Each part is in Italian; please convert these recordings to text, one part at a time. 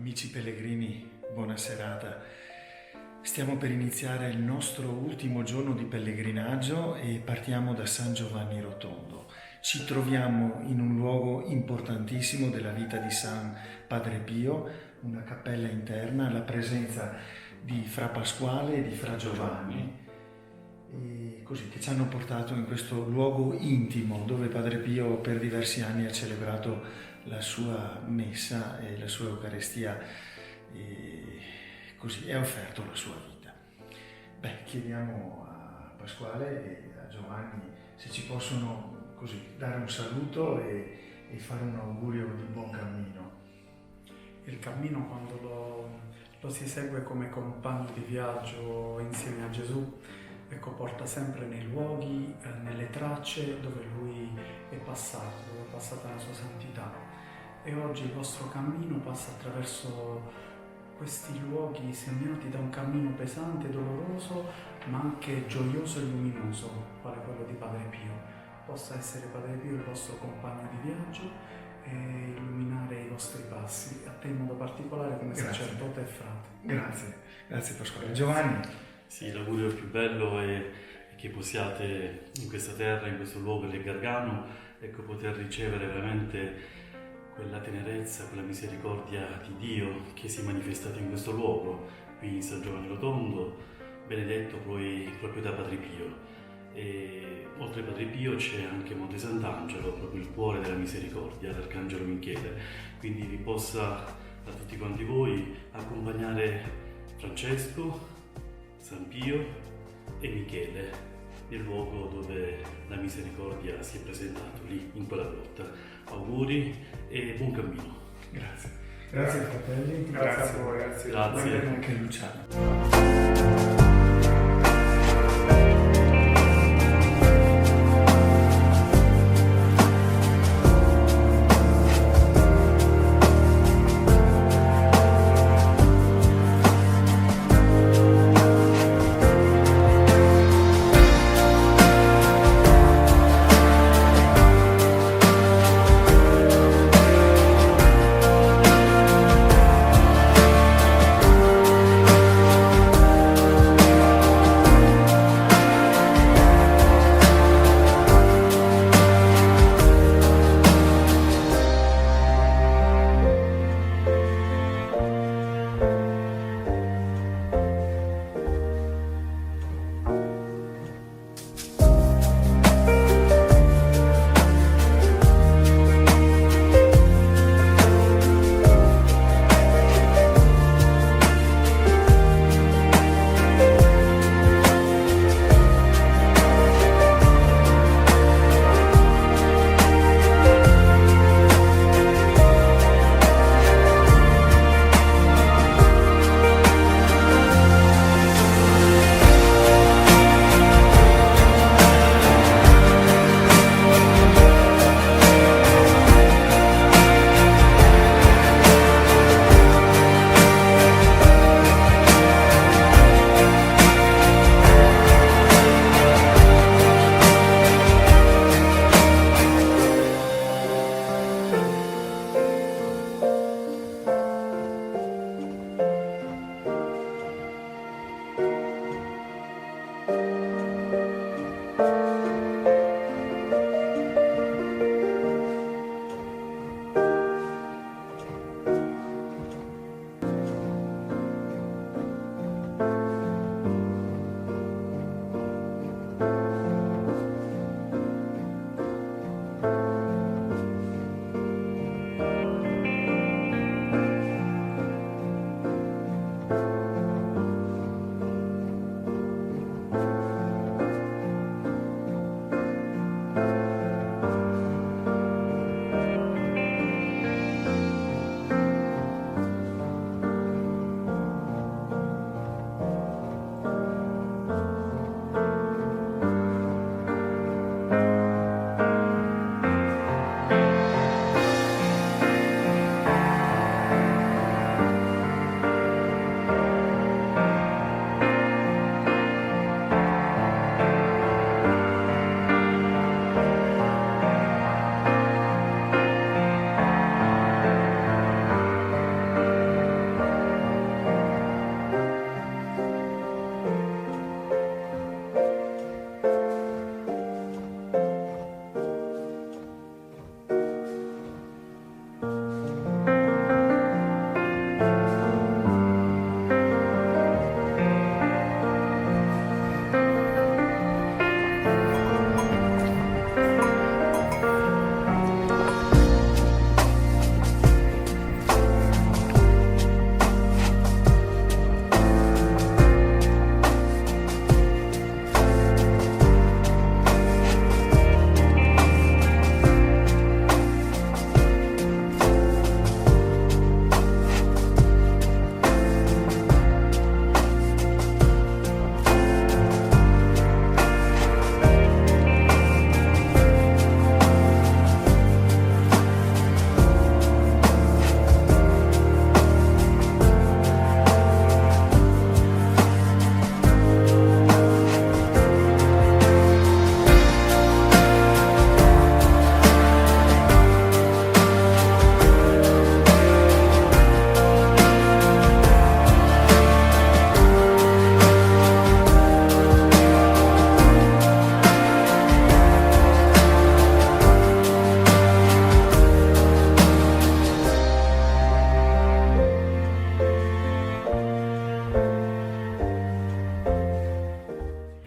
Amici pellegrini, buona serata. Stiamo per iniziare il nostro ultimo giorno di pellegrinaggio e partiamo da San Giovanni Rotondo. Ci troviamo in un luogo importantissimo della vita di San Padre Pio, una cappella interna, alla presenza di Fra Pasquale e di Fra Giovanni, e così, che ci hanno portato in questo luogo intimo dove Padre Pio per diversi anni ha celebrato la sua messa e la sua Eucaristia e così ha offerto la sua vita. Chiediamo a Pasquale e a Giovanni se ci possono così dare un saluto e fare un augurio di buon cammino. Il cammino, quando lo si segue come compagno di viaggio insieme a Gesù, ecco, porta sempre nei luoghi, nelle tracce dove lui è passato, dove è passata la sua santità. E oggi il vostro cammino passa attraverso questi luoghi segnati da un cammino pesante e doloroso, ma anche gioioso e luminoso, quale quello di Padre Pio. Possa essere Padre Pio il vostro compagno di viaggio e illuminare i vostri passi, a te in modo particolare come sacerdote e frate. Grazie Pasquale. Giovanni? Sì, l'augurio più bello è che possiate in questa terra, in questo luogo del Gargano, ecco, poter ricevere veramente quella tenerezza, quella misericordia di Dio che si è manifestata in questo luogo, qui in San Giovanni Rotondo, benedetto poi proprio da Padre Pio. E oltre a Padre Pio c'è anche Monte Sant'Angelo, proprio il cuore della misericordia, l'Arcangelo Michele. Quindi vi possa a tutti quanti voi accompagnare Francesco, San Pio e Michele nel luogo dove la misericordia si è presentata, lì in quella grotta. Auguri e buon cammino. Grazie fratelli. Grazie a voi. Grazie. Anche Luciano.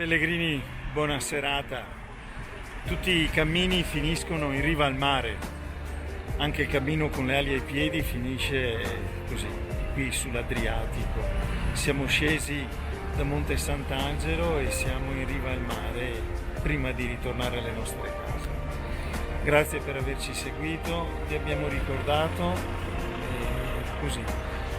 Pellegrini, buona serata. Tutti i cammini finiscono in riva al mare, anche il cammino con le ali ai piedi finisce così, qui sull'Adriatico. Siamo scesi da Monte Sant'Angelo e siamo in riva al mare prima di ritornare alle nostre case. Grazie per averci seguito, vi abbiamo ricordato e così.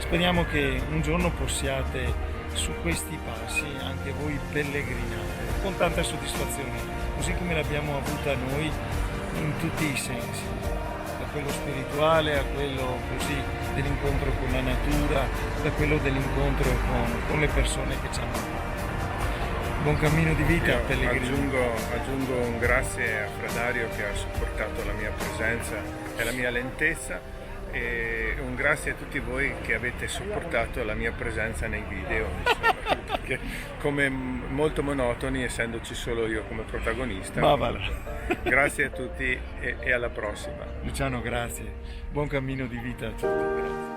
Speriamo che un giorno possiate su questi passi anche voi pellegrinare con tanta soddisfazione, così come l'abbiamo avuta noi in tutti i sensi, da quello spirituale a quello così dell'incontro con la natura, da quello dell'incontro con le persone che ci hanno amato. Buon cammino di vita, Pellegrini. Aggiungo un grazie a Fradario che ha supportato la mia presenza e la mia lentezza, e un grazie a tutti voi che avete supportato la mia presenza nei video, insomma, che come molto monotoni, essendoci solo io come protagonista. Ma va là. Grazie a tutti e alla prossima. Luciano, grazie. Buon cammino di vita a tutti. Grazie.